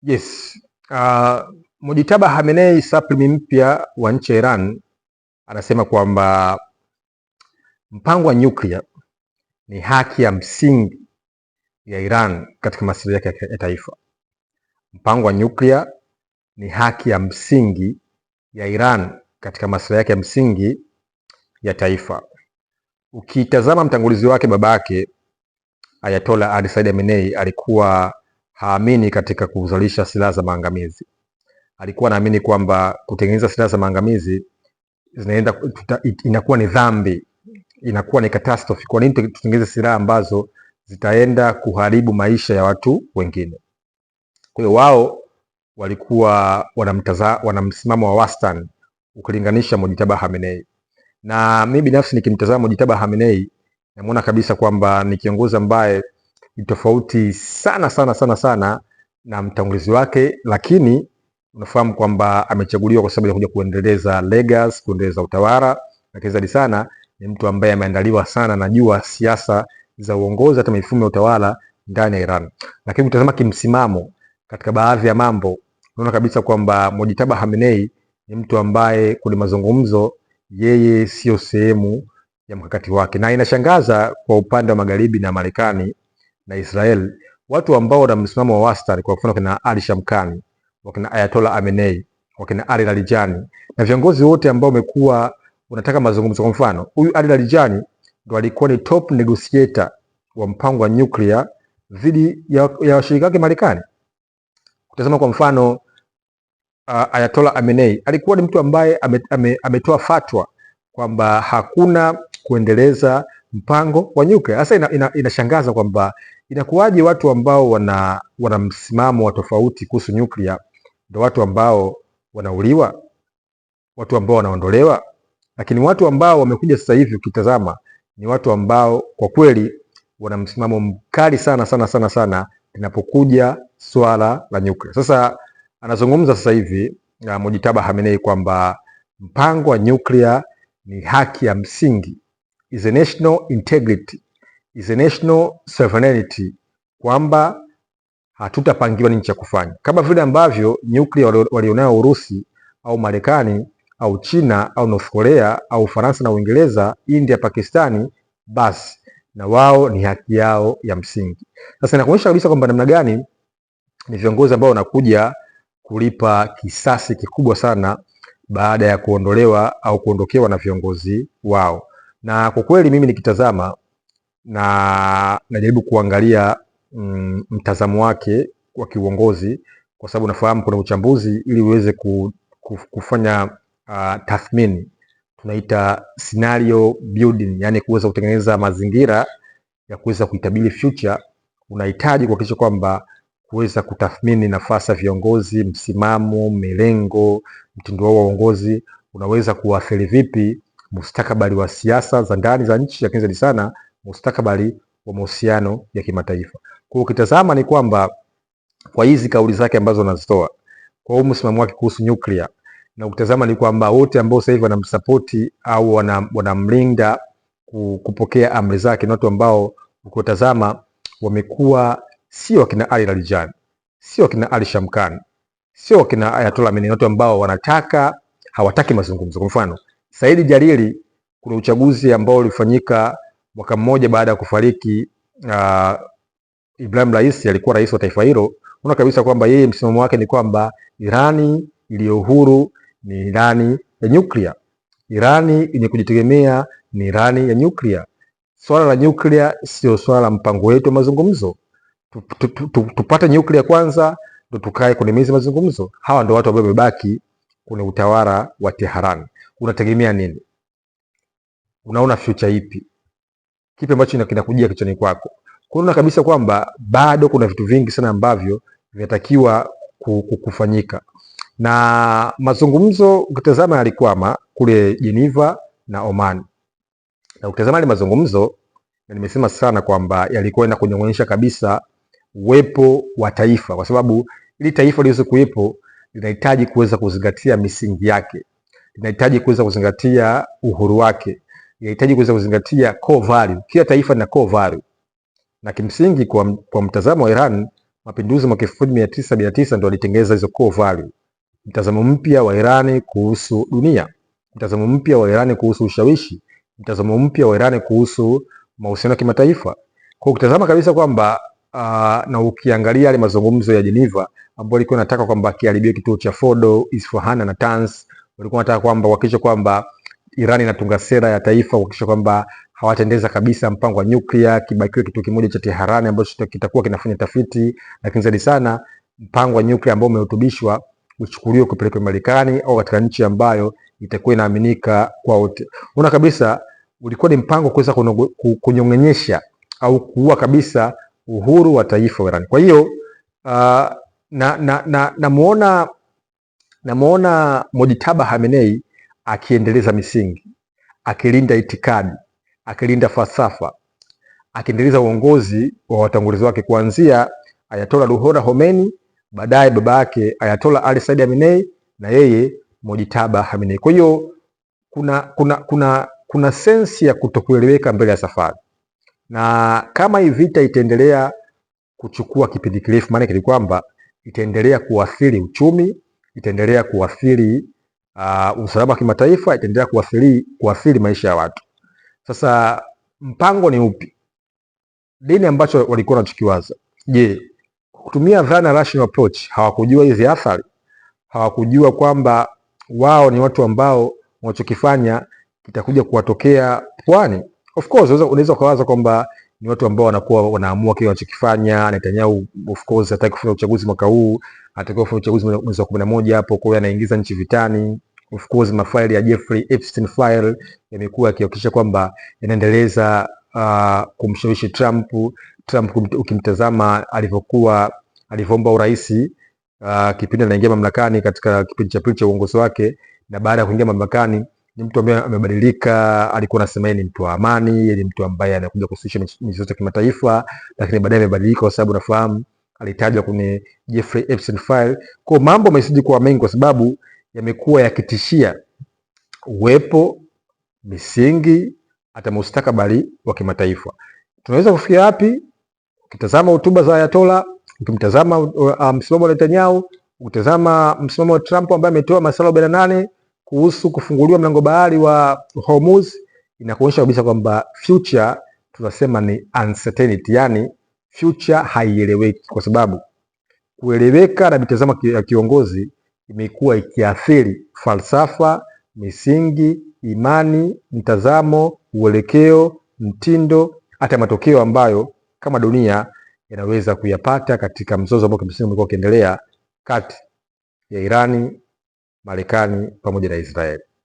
Yes. Mojtaba Khamenei, Supreme mpya wa nchi ya Iran, anasema kwamba mpango wa nyuklia ni haki ya msingi ya Iran katika maslahi yake ya taifa. Mpango wa nyuklia ni haki ya msingi ya Iran katika maslahi yake ya msingi ya taifa. Ukitazama mtangulizi wake babake Ayatollah Ali Said Khamenei alikuwa haamini katika kuzalisha silaha za maangamizi. Alikuwa anaamini kwamba kutengeneza silaha za maangamizi inakuwa ni dhambi, inakuwa ni catastrophe. Kwa nini tutengeneze silaha ambazo zitaenda kuharibu maisha ya watu wengine? Kwa hiyo wao walikuwa wana msimamo wa wastani ukilinganisha Mojtaba Khamenei. Na mimi binafsi nikimtazama Mojtaba Khamenei namuona kabisa kwamba ni kiongozi ambaye ni tofauti sana na mtangulizi wake, lakini unafahamu kwamba amechaguliwa kwa sababu ya kuja kuendeleza legacy, kuendeleza utawala, lakini zaidi sana ni mtu ambaye ameandaliwa sana, najua siasa za uongozi, hata mifumo ya utawala ndani ya Iran. Lakini ukitazama kimsimamo katika baadhi ya mambo, unaona kabisa kwamba Mojtaba Khamenei ni mtu ambaye kwenye mazungumzo yeye sio sehemu ya mkakati wake. Na inashangaza kwa upande wa Magharibi na Marekani na Israel, watu ambao wana msimamo wa wastani, kwa mfano kina Ali Shamkhani, wakina Ayatollah Khamenei, wakina Ali Larijani na viongozi wote ambao wamekuwa wanataka mazungumzo. Kwa mfano huyu Ali Larijani ndo alikuwa ni top negotiator wa mpango wa nyuklia dhidi ya washirika wake Marekani. Kutazama kwa mfano Ayatollah Khamenei alikuwa ni mtu ambaye ametoa fatwa kwamba hakuna kuendeleza mpango wa nyuklia. Sasa inashangaza kwamba inakuwaje watu ambao wana msimamo wa tofauti kuhusu nyuklia ndio watu ambao wanauliwa, watu ambao wanaondolewa, lakini watu ambao wamekuja sasa hivi ukitazama ni watu ambao kwa kweli wana msimamo mkali sana linapokuja swala la nyuklia. Sasa anazungumza sasa hivi Mojtaba Khamenei kwamba mpango wa nyuklia ni haki ya msingi, is a national integrity, is a national sovereignty, kwamba hatutapangiwa nini cha kufanya, kama vile ambavyo nyuklia walionayo Urusi au Marekani au China au North Korea au Faransa na Uingereza, India, Pakistani, basi na wao ni haki yao ya msingi. Sasa inakuonyesha kabisa kwamba namna gani ni viongozi ambao wanakuja kulipa kisasi kikubwa sana baada ya kuondolewa au kuondokewa na viongozi wao. Na kwa kweli mimi nikitazama na najaribu kuangalia mtazamo wake wa kiuongozi, kwa sababu nafahamu kuna uchambuzi ili uweze kufanya tathmini, tunaita scenario building, yani kuweza kutengeneza mazingira ya kuweza kuitabiri future. Unahitaji kuhakikisha kwamba kuweza kutathmini nafasi ya viongozi, msimamo, milengo, mtindo wao wa uongozi unaweza kuathiri vipi mustakabali wa siasa za ndani za nchi, lakini zaidi sana mustakabali wa mahusiano ya kimataifa. Kwa ukitazama ni kwamba kwa hizi kauli zake ambazo anazitoa, kwa huo msimamo wake kuhusu nyuklia, na ukitazama ni kwamba wote ambao sasa hivi wanamsapoti au wanamlinda kupokea amri zake ni watu ambao ukitazama wamekuwa sio kina Ali Larijani, sio kina Ali Shamkhani, sio kina Ayatollah Khamenei, watu ambao hawataki mazungumzo. Kwa mfano Said Jalili, kuna uchaguzi ambao ulifanyika mwaka mmoja baada ya kufariki Ibrahim Raisi, alikuwa rais wa taifa hilo. Unaona kabisa kwamba yeye msimamo wake ni kwamba Irani iliyo huru ni Irani ya nyuklia, Irani yenye kujitegemea ni Irani ya nyuklia. Swala la nyuklia sio swala la mpango wetu wa mazungumzo. Tupate nyuklia kwanza ndio tukae kwenye meza mazungumzo. Hawa ndio watu ambao wamebaki kwenye utawala wa Tehran. Unategemea nini? Unaona future ipi? Kipi ambacho kinakujia kichwani kwako? Kuona kabisa kwamba bado kuna vitu vingi sana ambavyo vinatakiwa kufanyika. Na mazungumzo ukitazama yalikwama kule Geneva na Oman. Na ukitazama ile mazungumzo, na nimesema sana kwamba yalikuwa kuonyesha kabisa uwepo wa taifa, kwa sababu ili taifa liweze kuwepo linahitaji kuweza kuzingatia misingi yake, linahitaji kuweza kuzingatia uhuru wake, linahitaji kuweza kuzingatia core value. Kila taifa lina core value, na kimsingi kwa mtazamo wa Iran mapinduzi mwaka 1979 ndio alitengeneza hizo core value. Mtazamo mpya wa Irani kuhusu dunia, mtazamo mpya wa Irani kuhusu ushawishi, mtazamo mpya wa Irani kuhusu mahusiano ya kimataifa. Kwa ukitazama kabisa kwamba na ukiangalia yale mazungumzo ya Geneva ambayo walikuwa wanataka kwamba kiharibie kituo cha Fordo, Isfahan na Natanz, walikuwa wanataka kwamba wakisha kwamba Irani inatunga sera ya taifa wakisha kwamba hawatendeza kabisa mpango wa nyuklia, kibakiwe kitu kimoja cha Tehran ambacho kitakuwa kinafanya tafiti, lakini zaidi sana mpango wa nyuklia ambao umehutubishwa uchukuliwe kupelekwa Marekani au katika nchi ambayo itakuwa inaaminika kwa wote. Unaona kabisa ulikuwa ni mpango kuweza kunyong'onyesha au kuua kabisa uhuru wa taifa wa Iran. Kwa hiyo namuona Mojtaba Khamenei akiendeleza misingi, akilinda itikadi, akilinda falsafa, akiendeleza uongozi wa watangulizi wake kuanzia Ayatollah Ruhollah Khomeini, baadaye baba yake Ayatollah Ali Said Khamenei na yeye Mojtaba Khamenei. Kwa hiyo kuna sensi ya kutokueleweka mbele ya safari, na kama hii vita itaendelea kuchukua kipindi kirefu, maana ni kwamba itaendelea kuathiri uchumi, itaendelea kuathiri usalama wa kimataifa, itaendelea kuathiri maisha ya watu. Sasa mpango ni upi? Dini ambacho walikuwa wanachokiwaza, je, kutumia dhana rational approach, hawakujua hizi athari, hawakujua kwamba wao ni watu ambao wanachokifanya kitakuja kuwatokea pwani. Of course unaweza kuwaza kwamba ni watu ambao wanakuwa wanaamua kile wanachokifanya. Netanyahu of course hataki kufanya uchaguzi mwaka huu, atakiwa kufanya uchaguzi mwezi wa 11 hapo, kwa hiyo anaingiza nchi vitani. Of course mafaili ya Jeffrey Epstein file yamekuwa yakihakikisha kwamba yanaendeleza kumshawishi Trump. Ukimtazama alivyoomba urais kipindi anaingia mamlakani, katika kipindi cha pili cha uongozi wake, na baada ya kuingia mamlakani ni mtu ambaye amebadilika. Alikuwa anasema yeye ni mtu wa amani, yeye ni mtu ambaye anakuja kusuluhisha mizozo ya kimataifa, lakini baadaye amebadilika kwa sababu nafahamu alitajwa kwenye Jeffrey Epstein file. Kwa mambo yamezidi kuwa mengi kwa sababu yamekuwa yakitishia uwepo, misingi, hata mustakabali wa kimataifa. Tunaweza kufikia wapi? Ukitazama hotuba za Ayatollah, ukimtazama msimamo wa Netanyahu, ukitazama msimamo wa Trump ambaye ametoa masuala 48 kuhusu kufunguliwa mlango bahari wa Hormuz, inakuonyesha kabisa kwamba future tunasema ni uncertainty, yani future haieleweki, kwa sababu kueleweka na mitazamo ya kiongozi imekuwa ikiathiri falsafa, misingi, imani, mtazamo, uelekeo, mtindo, hata matokeo ambayo kama dunia yanaweza kuyapata katika mzozo ambao kimsingi umekuwa ukiendelea kati ya Irani, Marekani pamoja na Israeli.